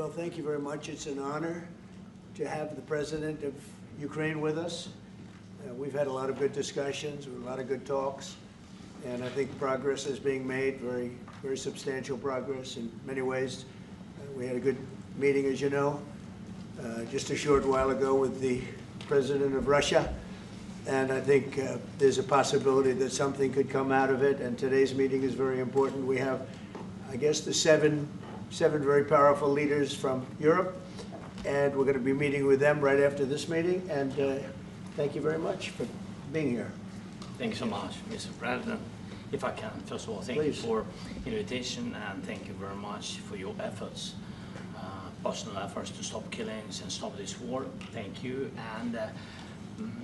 Well, thank you very much. It's an honor to have the President of Ukraine with us. We've had a lot of good discussions, a lot of good talks, and I think progress is being made, very, very substantial progress in many ways. We had a good meeting, as you know, just a short while ago with the President of Russia, and I think there's a possibility that something could come out of it, and today's meeting is very important. We have, I guess, the seven very powerful leaders from Europe, and we're going to be meeting with them right after this meeting, and thank you very much for being here. Thank you so much, Mr. President. If I can, first of all, thank you for invitation, and thank you very much for your efforts, personal efforts to stop killings and stop this war. Thank you, and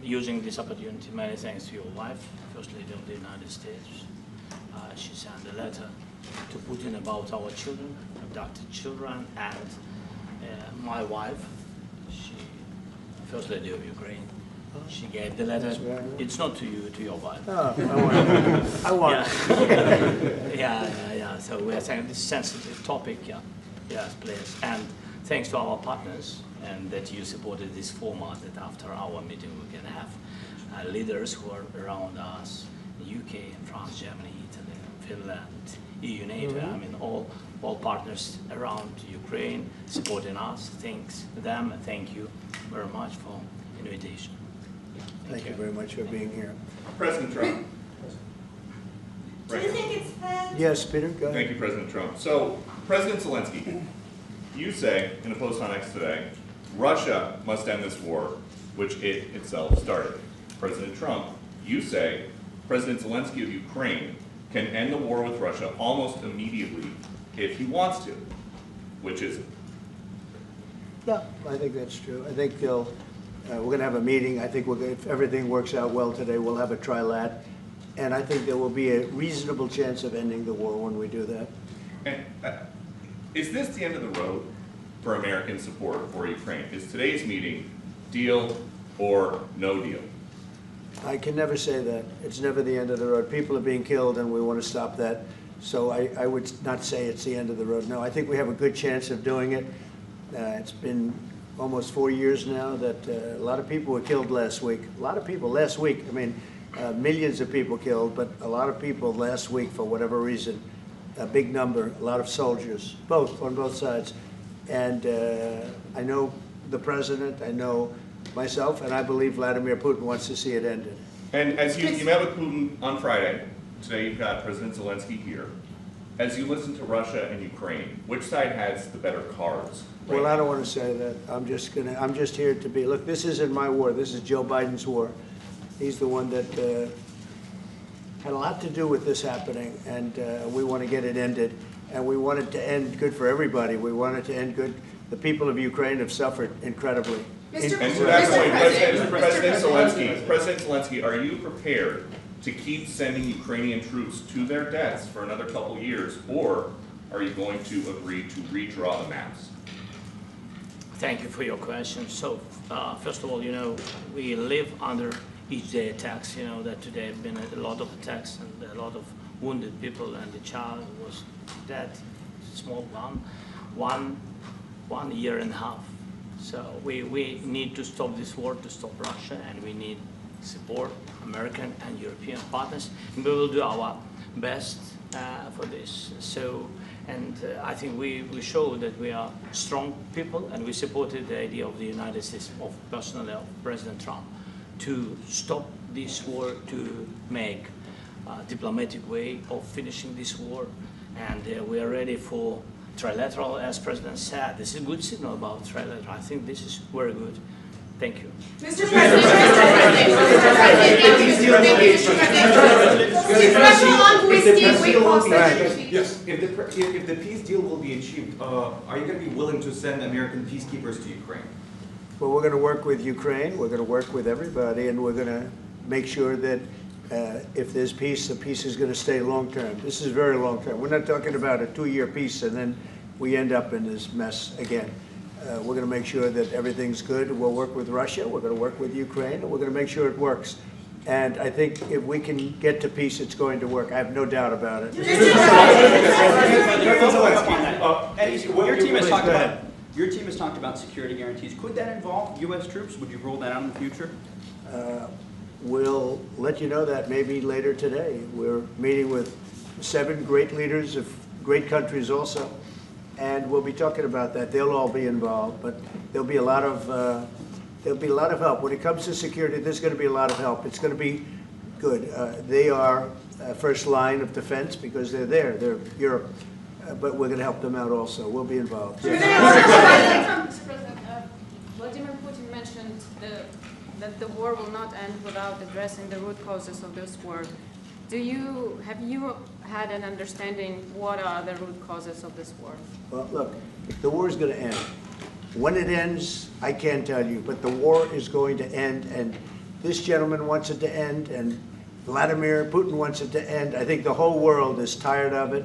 using this opportunity, many thanks to your wife, First Lady of the United States. She sent a letter to Putin about our children, abducted children, and my wife, First Lady of Ukraine, she gave the letter. It's not to you, to your wife. Oh, I want it. Yeah. So we are saying this sensitive topic, yes, please. And thanks to our partners, and that you supported this format, that after our meeting we can have leaders who are around us, UK, France, Germany, Italy, Finland, EU, NATO, I mean all partners around Ukraine supporting us. Thanks to them, and thank you very much for invitation. Thank you very much for being here. President Trump. Do you think it's fair? Yes, Peter, go ahead. Thank you, President Trump. So, President Zelensky, you say in a post on X today, Russia must end this war, which it itself started. President Trump, you say President Zelensky of Ukraine can end the war with Russia almost immediately if he wants to, which is it? Yeah, I think that's true. I think they'll. We're going to have a meeting. I think if everything works out well today, we'll have a trilat. And I think there will be a reasonable chance of ending the war when we do that. And is this the end of the road for American support for Ukraine? Is today's meeting deal or no deal? I can never say that. It's never the end of the road. People are being killed, and we want to stop that. So I would not say it's the end of the road. No, I think we have a good chance of doing it. It's been almost 4 years now that a lot of people were killed last week. A lot of people last week. I mean, millions of people killed, but a lot of people last week for whatever reason. A big number, a lot of soldiers, on both sides. And I know the president, I know myself, and I believe Vladímir Putin wants to see it ended. And as you met with Putin on Friday, today you've got President Zelensky here. As you listen to Russia and Ukraine, which side has the better cards? Right? Well, I don't want to say that. I'm just here to be, look, this isn't my war. This is Joe Biden's war. He's the one that had a lot to do with this happening, and we want to get it ended. And we want it to end good for everybody. We want it to end good. The people of Ukraine have suffered incredibly. And to that point, President Zelensky, are you prepared to keep sending Ukrainian troops to their deaths for another couple years, or are you going to agree to redraw the maps? Thank you for your question. So, first of all, we live under each day attacks. That today have been a lot of attacks and a lot of wounded people, and the child was dead, small one year and a half. So we need to stop this war, to stop Russia, and we need support American and European partners, and we will do our best for this. So, and I think we show that we are strong people, and we supported the idea of the United States, personally of President Trump, to stop this war, to make a diplomatic way of finishing this war, and we are ready for trilateral, as President said. This is a good signal about trilateral. I think this is very good. Thank you. Mr. President, yes, if the peace deal will be achieved, are you going to be willing to send American peacekeepers to Ukraine? Well, we're going to work with Ukraine. We're going to work with everybody, and we're going to make sure that if there's peace, the peace is going to stay long term. This is very long term. We're not talking about a 2-year peace and then we end up in this mess again. We're going to make sure that everything's good. We'll work with Russia. We're going to work with Ukraine, and we're going to make sure it works. And I think if we can get to peace, it's going to work. I have no doubt about it. Your team has talked about Your team has talked about security guarantees. Could that involve U.S. troops? Would you roll that out in the future? We'll let you know that maybe later today. We're meeting with 7 great leaders of great countries also, and we'll be talking about that. They'll all be involved, but there'll be a lot of help. When it comes to security, there's going to be a lot of help. It's going to be good. They are first line of defense because they're there. They're Europe. But we're going to help them out also. We'll be involved. Mr. President, Vladimir Putin mentioned that the war will not end without addressing the root causes of this war. Have you had an understanding what are the root causes of this war? Well, look, the war is going to end. When it ends, I can't tell you, but the war is going to end, and this gentleman wants it to end, and Vladimir Putin wants it to end. I think the whole world is tired of it,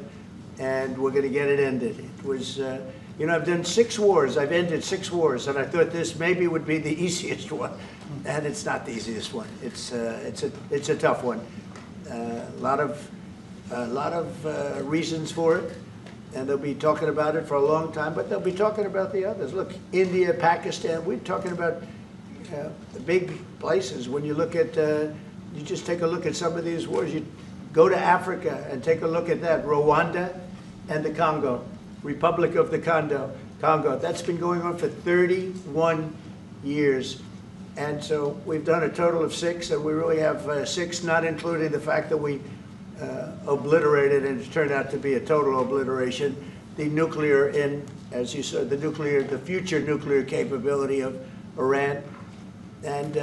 and we're going to get it ended. It was, you know, I've done 6 wars. I've ended 6 wars, and I thought this maybe would be the easiest one, and it's not the easiest one. It's a tough one. A lot of reasons for it, and they'll be talking about it for a long time, but they'll be talking about the others. Look, India, Pakistan, we're talking about the big places. When you look at, you just take a look at some of these wars. You go to Africa and take a look at that. Rwanda and the Congo, Republic of the Congo. That's been going on for 31 years. And so we've done a total of 6, and we really have 6, not including the fact that we obliterated, and it turned out to be a total obliteration, the nuclear, as you said, the future nuclear capability of Iran. And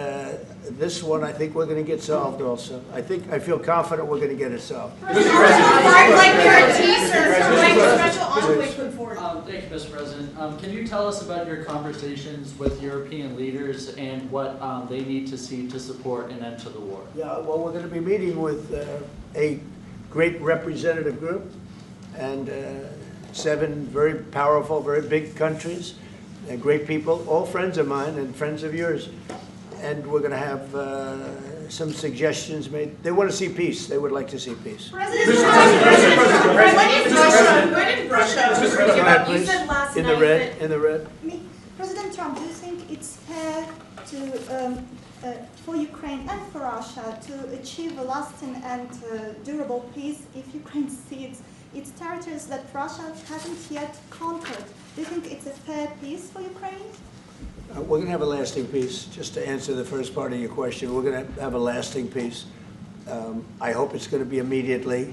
this one, I think we're going to get solved also. I feel confident we're going to get it solved. Like guarantees or special envoy put forward. Thank you, Mr. President. Can you tell us about your conversations with European leaders and what they need to see to support an end to the war? Yeah, well, we're going to be meeting with a great representative group and 7 very powerful, very big countries, and great people, all friends of mine and friends of yours. And we're going to have some suggestions made. They want to see peace. They would like to see peace. President Trump, when did Russia, you said last in night the red, in the red. President Trump, do you think it's fair to, for Ukraine and for Russia to achieve a lasting and durable peace if Ukraine cedes its territories that Russia hasn't yet conquered? Do you think it's a fair peace for Ukraine? We're going to have a lasting peace. Just to answer the first part of your question, we're going to have a lasting peace. I hope it's going to be immediately.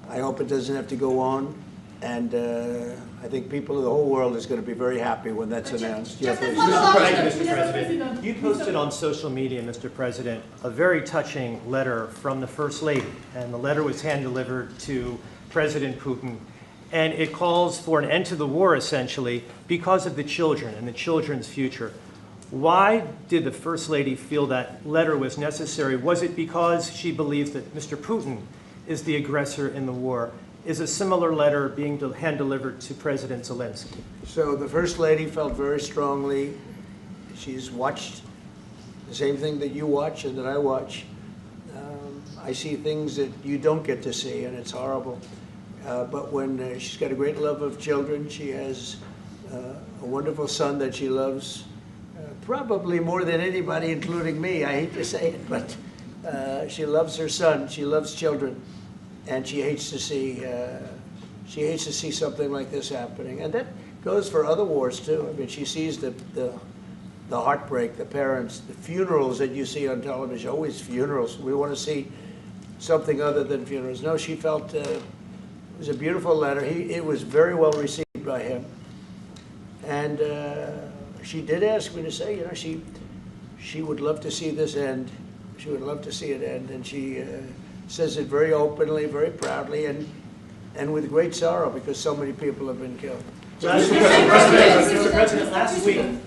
I hope it doesn't have to go on. And I think people of the whole world is going to be very happy when that's announced. Just Yeah, a please. follow-up. Mr. President, you posted on social media, Mr. President, a very touching letter from the First Lady, and the letter was hand-delivered to President Putin, and it calls for an end to the war, essentially, because of the children and the children's future. Why did the First Lady feel that letter was necessary? Was it because she believes that Mr. Putin is the aggressor in the war? Is a similar letter being hand-delivered to President Zelensky? So the First Lady felt very strongly. She's watched the same thing that you watch and that I watch. I see things that you don't get to see, and it's horrible. But when she's got a great love of children, she has a wonderful son that she loves, probably more than anybody, including me. I hate to say it, but she loves her son. She loves children, and she hates to see something like this happening. And that goes for other wars too. I mean, she sees the heartbreak, the parents, the funerals that you see on television. Always funerals. We want to see something other than funerals. No, she felt. It was a beautiful letter. It was very well received by him. And she did ask me to say, you know, she would love to see this end. She would love to see it end. And she says it very openly, very proudly, and with great sorrow because so many people have been killed. Mr. President,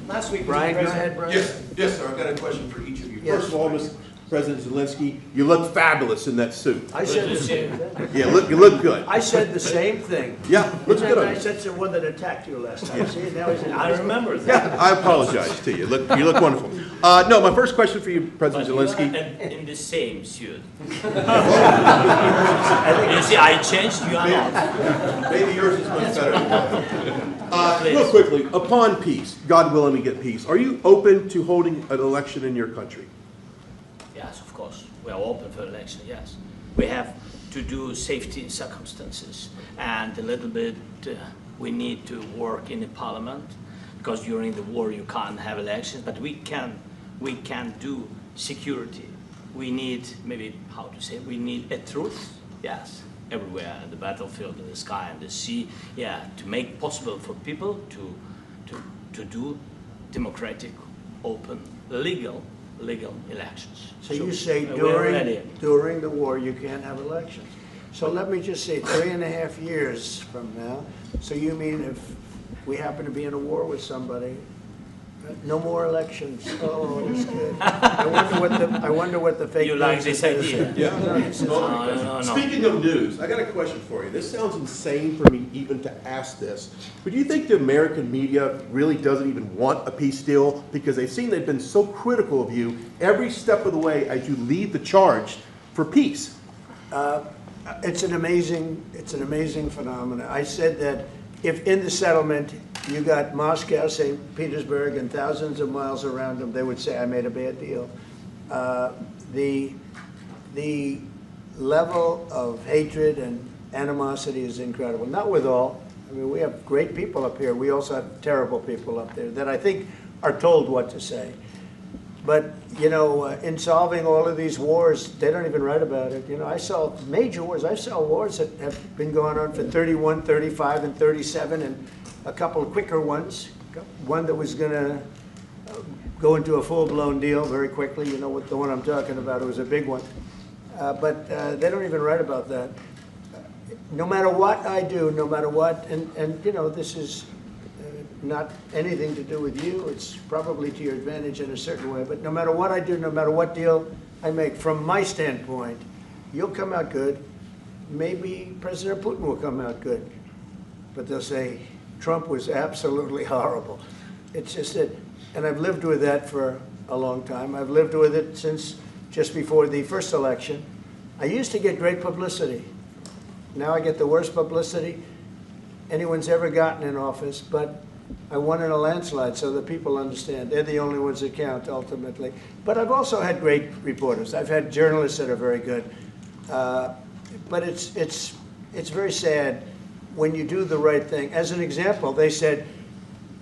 last week, Brian, go ahead, Brian. Yes, sir. I've got a question for each of you. Yes. First of all, Mr. President Zelensky, you look fabulous in that suit. I said the same thing. Yeah, you look good. I said the same thing. Yeah, looks good on I you. said to the one that attacked you last time. See, now he's I remember that. Yeah, I apologize to you. You look wonderful. No, my first question for you, President Zelensky. In the same suit. You see, I changed, you are not. Maybe yours is much better than mine. Please. Real quickly, upon peace, God willing we get peace, are you open to holding an election in your country? Yes, of course. We are open for election, yes. We have to do safety circumstances, and a little bit we need to work in the parliament, because during the war you can't have elections, but we can do security. We need, maybe, how to say, we need a truth, yes, everywhere, in the battlefield, in the sky, and the sea, yeah, to make possible for people to do democratic, open, legal elections. So you say we're ready. during the war, you can't have elections. So let me just say 3.5 years from now, so you mean if we happen to be in a war with somebody, no more elections? Oh, that's good. I wonder what the fake You like news this is. idea? Yeah. No. Speaking of news, I got a question for you. This sounds insane for me even to ask this, but do you think the American media really doesn't even want a peace deal because they've been so critical of you every step of the way as you lead the charge for peace? It's an amazing phenomenon. I said that if in the settlement you got Moscow, St. Petersburg, and thousands of miles around them, they would say, I made a bad deal. The level of hatred and animosity is incredible. Not with all. I mean, we have great people up here. We also have terrible people up there that I think are told what to say. But, you know, in solving all of these wars, they don't even write about it. You know, I saw major wars. I saw wars that have been going on for 31, 35, and 37, and a couple of quicker ones. One that was going to go into a full-blown deal very quickly. You know what the one I'm talking about. It was a big one. But they don't even write about that. No matter what I do, no matter what, and you know, this is not anything to do with you. It's probably to your advantage in a certain way. But no matter what I do, no matter what deal I make, from my standpoint, you'll come out good. Maybe President Putin will come out good. But they'll say, Trump was absolutely horrible. It's just that, and I've lived with that for a long time. I've lived with it since just before the first election. I used to get great publicity. Now I get the worst publicity anyone's ever gotten in office, but I won in a landslide, so that people understand. They're the only ones that count, ultimately. But I've also had great reporters. I've had journalists that are very good. But it's very sad when you do the right thing. As an example, they said,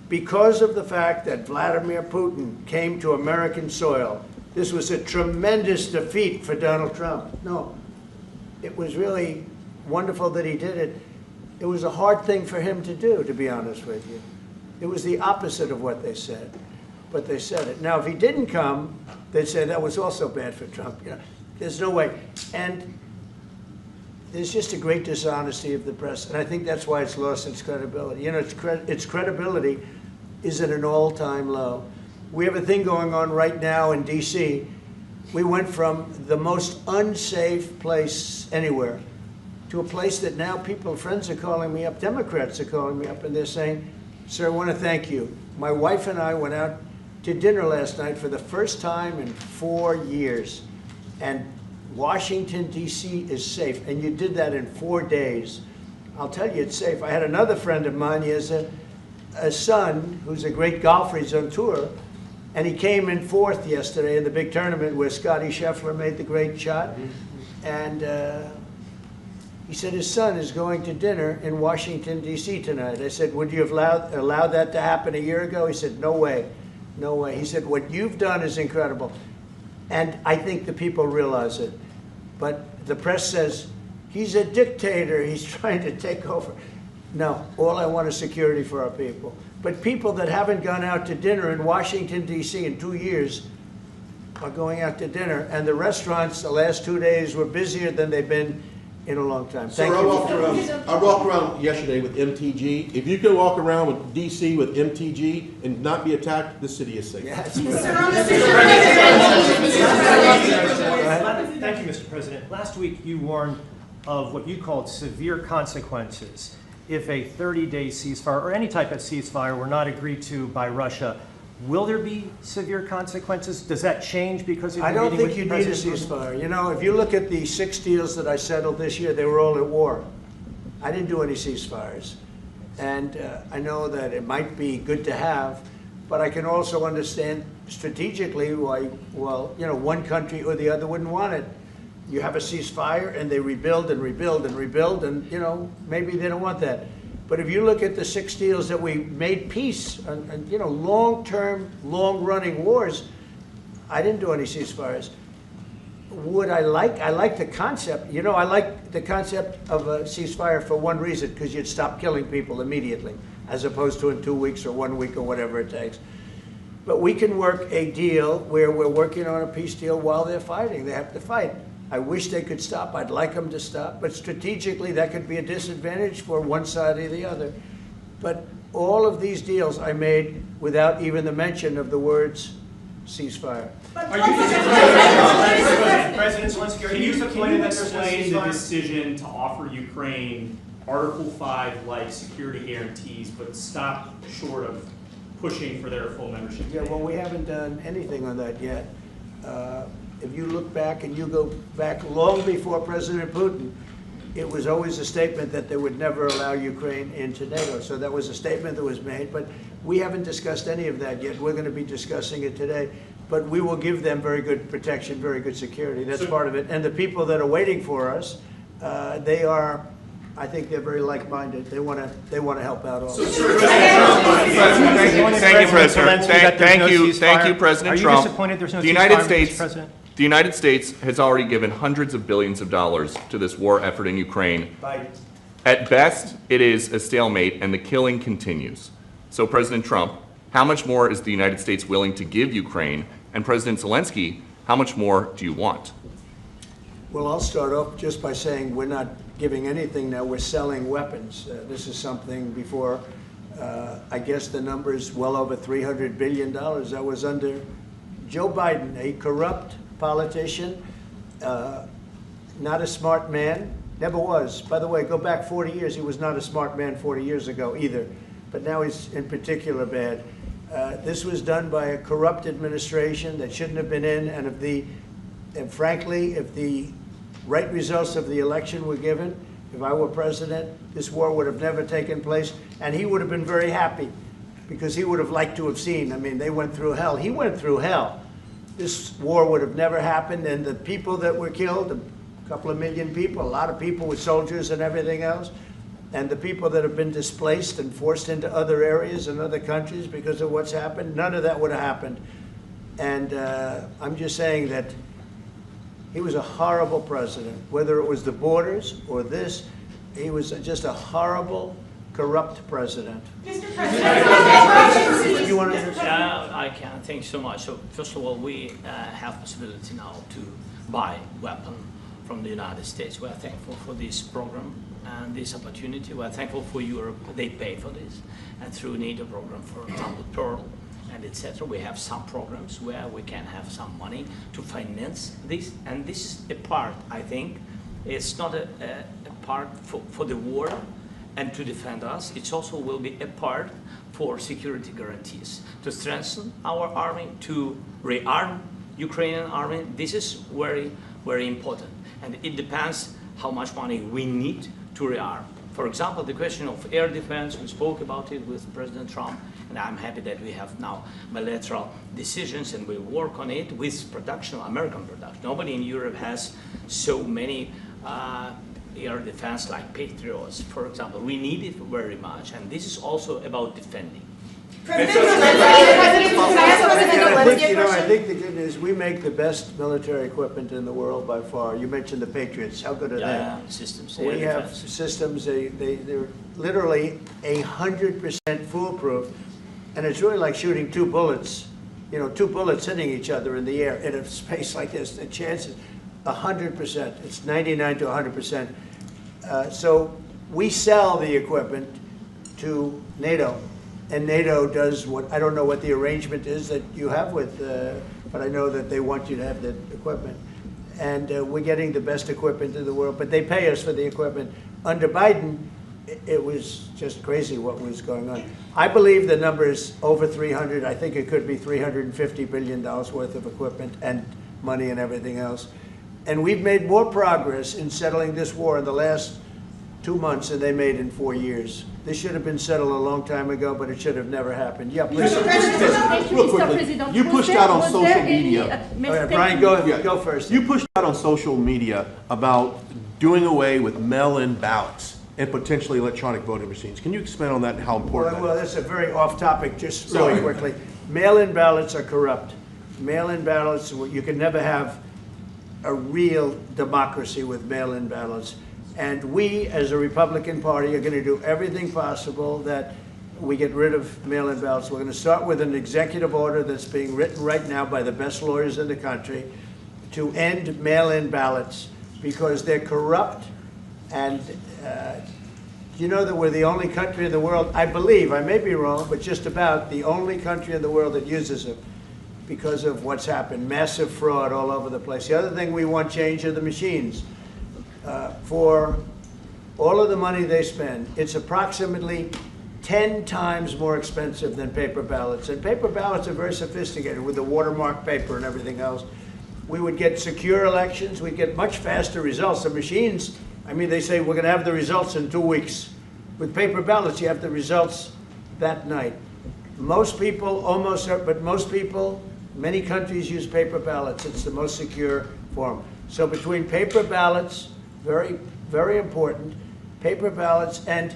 because of the fact that Vladímir Putin came to American soil, this was a tremendous defeat for Donald Trump. No, it was really wonderful that he did it. It was a hard thing for him to do, to be honest with you. It was the opposite of what they said, but they said it. Now, if he didn't come, they'd say that was also bad for Trump. You know, there's no way. And there's just a great dishonesty of the press, and I think that's why it's lost its credibility. You know, its credibility is at an all-time low. We have a thing going on right now in D.C. We went from the most unsafe place anywhere to a place that now friends are calling me up, Democrats are calling me up, and they're saying, sir, I want to thank you. My wife and I went out to dinner last night for the first time in 4 years, and Washington, D.C. is safe, and you did that in 4 days. I'll tell you, it's safe. I had another friend of mine. He has a son who's a great golfer. He's on tour, and he came in 4th yesterday in the big tournament where Scotty Scheffler made the great shot, and he said his son is going to dinner in Washington, D.C. tonight. I said, would you have allowed that to happen a year ago? He said, no way, no way. He said, what you've done is incredible. And I think the people realize it. But the press says, he's a dictator, he's trying to take over. No, all I want is security for our people. But people that haven't gone out to dinner in Washington, D.C. in 2 years are going out to dinner. And the restaurants the last 2 days were busier than they've been in a long time. Thank you. I walked around yesterday with MTG. If you can walk around with DC with MTG and not be attacked, the city is safe. Yes. Thank you, Mr. President. Last week you warned of what you called severe consequences if a 30-day ceasefire or any type of ceasefire were not agreed to by Russia. Will there be severe consequences? Does that change because of your I don't meeting think you with need a President ceasefire. You know, if you look at the 6 deals that I settled this year, they were all at war. I didn't do any ceasefires. And I know that it might be good to have, but I can also understand strategically why, well, you know, one country or the other wouldn't want it. You have a ceasefire and they rebuild and rebuild and rebuild, and, you know, maybe they don't want that. But if you look at the 6 deals that we made peace, and you know, long-term, long-running wars, I didn't do any ceasefires. Would I like the concept, you know, I like the concept of a ceasefire for one reason, because you'd stop killing people immediately, as opposed to in 2 weeks or 1 week or whatever it takes. But we can work a deal where we're working on a peace deal while they're fighting. They have to fight. I wish they could stop. I'd like them to stop. But strategically, that could be a disadvantage for one side or the other. But all of these deals I made without even the mention of the words ceasefire. President Zelensky, can you explain the decision to offer Ukraine Article 5-like security guarantees, but stop short of pushing for their full membership? Yeah, well, we haven't done anything on that yet. If you look back and you go back long before President Putin, it was always a statement that they would never allow Ukraine into NATO. So that was a statement that was made, but we haven't discussed any of that yet. We're going to be discussing it today. But we will give them very good protection, very good security. That's part of it. And the people that are waiting for us, they are, I think they're very like-minded. They want to help out all. Thank you, President. Thank you, President Trump. Are you disappointed there's no ceasefire, Mr. President? The United States has already given hundreds of billions of dollars to this war effort in Ukraine. Biden. At best, it is a stalemate, and the killing continues. So, President Trump, how much more is the United States willing to give Ukraine? And President Zelensky, how much more do you want? Well, I'll start off just by saying we're not giving anything now. We're selling weapons. This is something before, I guess the number is well over $300 billion. That was under Joe Biden, a corrupt politician, not a smart man, never was. By the way, go back 40 years, he was not a smart man 40 years ago either, but now he's in particular bad. This was done by a corrupt administration that shouldn't have been in, and frankly, if the right results of the election were given, if I were president, this war would have never taken place, and he would have been very happy, because he would have liked to have seen, I mean, they went through hell. He went through hell. This war would have never happened, and the people that were killed, a couple of million people, a lot of people with soldiers and everything else, and the people that have been displaced and forced into other areas and other countries because of what's happened, none of that would have happened. And I'm just saying that he was a horrible president, whether it was the borders or this, he was just a horrible, corrupt president. Mr. President, You want to I can. Thanks so much. So first of all, we have possibility now to buy weapon from the United States. We are thankful for this program and this opportunity. We are thankful for Europe. They pay for this. And through NATO program, for example, Pearl and etc., we have some programs where we can have some money to finance this. And this is a part, I think, it's not a part for the war and to defend us. It also will be a part for security guarantees, to strengthen our army, to rearm Ukrainian army. This is very, very important. And it depends how much money we need to rearm. For example, the question of air defense, we spoke about it with President Trump, and I'm happy that we have now bilateral decisions and we work on it with production, American production. Nobody in Europe has so many air defense like Patriots, for example. We need it very much, and this is also about defending. President Zelensky, can I ask President Zelensky a I question? think the good news, we make the best military equipment in the world by far. You mentioned the Patriots. How good are they? Systems. We have systems, they're literally 100% foolproof. And it's really like shooting two bullets, you know, two bullets hitting each other in the air in a space like this. The chances, 100%. It's 99 to 100%. So we sell the equipment to NATO. And NATO does what, I don't know what the arrangement is that you have with, but I know that they want you to have the equipment. And we're getting the best equipment in the world, but they pay us for the equipment. Under Biden, it was just crazy what was going on. I believe the number is over 300. I think it could be $350 billion worth of equipment and money and everything else. And we've made more progress in settling this war in the last 2 months and they made in 4 years. This should have been settled a long time ago, but it should have never happened. Yeah, please. Real quickly, you pushed out on social media. All right, Brian, go first. You pushed out on social media about doing away with mail-in ballots and potentially electronic voting machines. Can you expand on that and how important Well, that is? that's a very off-topic, just really quickly. Mail-in ballots are corrupt. Mail-in ballots, you can never have a real democracy with mail-in ballots. And we, as a Republican Party, are going to do everything possible that we get rid of mail-in ballots. We're going to start with an executive order that's being written right now by the best lawyers in the country to end mail-in ballots because they're corrupt. And you know that we're the only country in the world, I believe, I may be wrong, but just about the only country in the world that uses them because of what's happened. Massive fraud all over the place. The other thing we want change are the machines. For all of the money they spend, it's approximately 10 times more expensive than paper ballots. And paper ballots are very sophisticated with the watermark paper and everything else. We would get secure elections. We'd get much faster results. The machines, I mean, they say we're going to have the results in 2 weeks. With paper ballots, you have the results that night. Most people, but most people, many countries use paper ballots. It's the most secure form. So between paper ballots, very, very important, paper ballots, and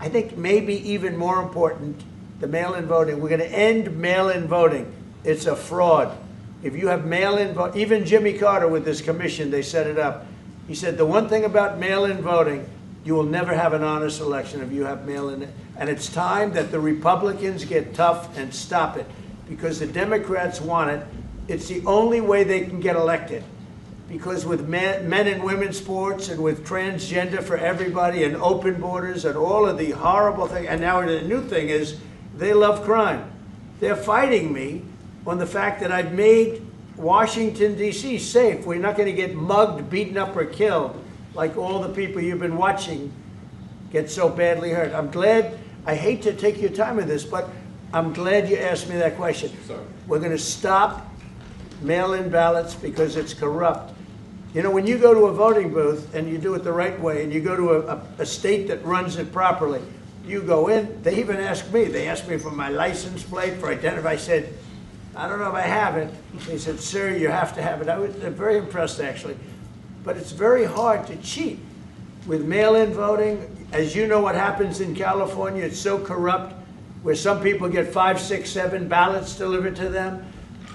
I think maybe even more important, the mail-in voting. We're going to end mail-in voting. It's a fraud. If you have mail-in vote, even Jimmy Carter with this commission, they set it up. He said the one thing about mail-in voting, you will never have an honest election if you have mail-in. And it's time that the Republicans get tough and stop it because the Democrats want it. It's the only way they can get elected. Because with men and women's sports and with transgender for everybody and open borders and all of the horrible things, and now the new thing is they love crime. They're fighting me on the fact that I've made Washington, D.C. safe. We're not going to get mugged, beaten up, or killed like all the people you've been watching get so badly hurt. I'm glad, I hate to take your time with this, but I'm glad you asked me that question. Sorry. We're going to stop mail-in ballots because it's corrupt. You know, when you go to a voting booth and you do it the right way and you go to a state that runs it properly, you go in, they even ask me, they asked me for my license plate, for identity. I said, I don't know if I have it. They said, sir, you have to have it. I was very impressed, actually. But it's very hard to cheat with mail-in voting. As you know what happens in California, it's so corrupt, where some people get 5, 6, 7 ballots delivered to them.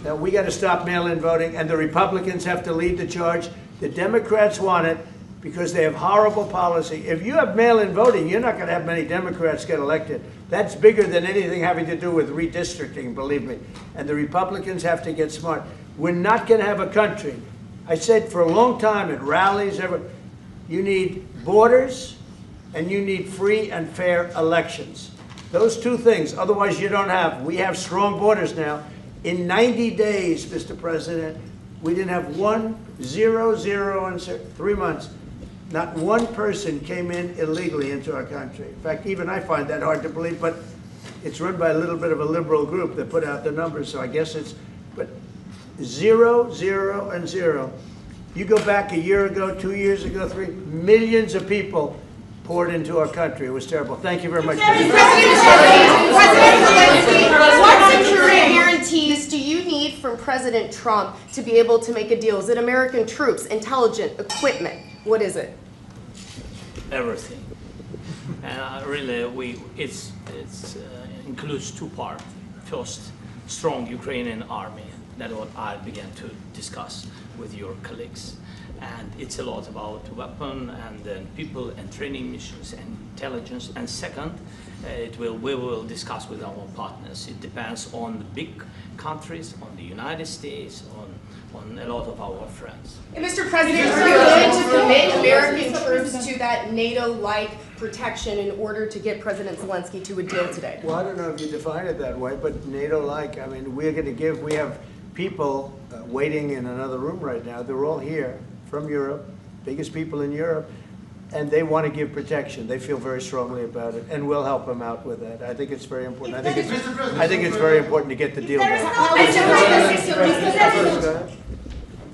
Now, we got to stop mail-in voting, and the Republicans have to lead the charge. The Democrats want it because they have horrible policy. If you have mail-in voting, you're not going to have many Democrats get elected. That's bigger than anything having to do with redistricting, believe me. And the Republicans have to get smart. We're not going to have a country. I said for a long time at rallies, you need borders and you need free and fair elections. Those two things, otherwise you don't have. We have strong borders now. In 90 days, Mr. President, we didn't have 0 in 3 months. Not one person came in illegally into our country. In fact, even I find that hard to believe, but it's run by a little bit of a liberal group that put out the numbers, so I guess it's, but 0, 0, and 0. You go back a year ago, 2 years ago, 3, millions of people poured into our country. It was terrible. Thank you very much. President Zelensky, what security guarantees do you need from President Trump to be able to make a deal? Is it American troops, intelligence, equipment? What is it? Everything. And really, it includes 2 parts. First, strong Ukrainian army. That's what I began to discuss with your colleagues. And it's a lot about weapon and then people and training missions and intelligence. And second, we will discuss with our partners. It depends on the big countries, on the United States, on a lot of our friends. And Mr. President, are you willing to commit American troops to that NATO-like protection in order to get President Zelensky to a deal today? Well, I don't know if you define it that way, but NATO-like, I mean, we're going to give, we have people waiting in another room right now. They're all here from Europe, biggest people in Europe, and they want to give protection. They feel very strongly about it, and we'll help them out with that. I think it's very important. I think it's very important to get the deal done.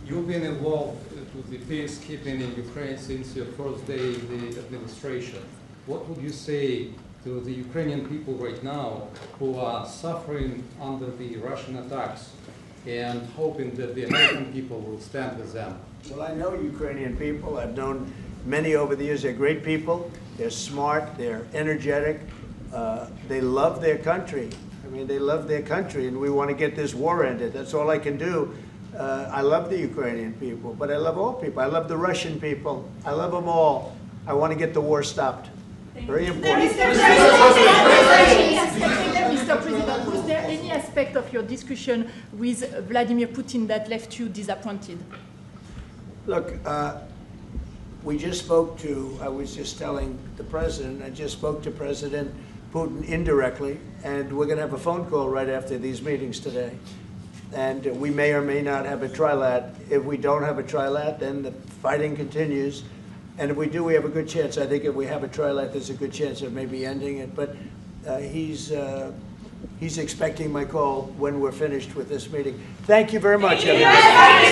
You've been involved to the peacekeeping in Ukraine since your first day in the administration. What would you say to the Ukrainian people right now who are suffering under the Russian attacks and hoping that the American people will stand with them? Well, I know Ukrainian people. I've known many over the years. They're great people. They're smart. They're energetic. They love their country. I mean, they love their country, and we want to get this war ended. That's all I can do. I love the Ukrainian people, but I love all people. I love the Russian people. I love them all. I want to get the war stopped. Very important. Mr. President, was there any aspect of your discussion with Vladimir Putin that left you disappointed? Look, we just spoke to, I was just telling the president, I just spoke to President Putin indirectly, and we're going to have a phone call right after these meetings today. And we may or may not have a trilat. If we don't have a trilat, then the fighting continues. And if we do, we have a good chance. I think if we have a trilat, there's a good chance of maybe ending it. But he's expecting my call when we're finished with this meeting. Thank you very much, everybody.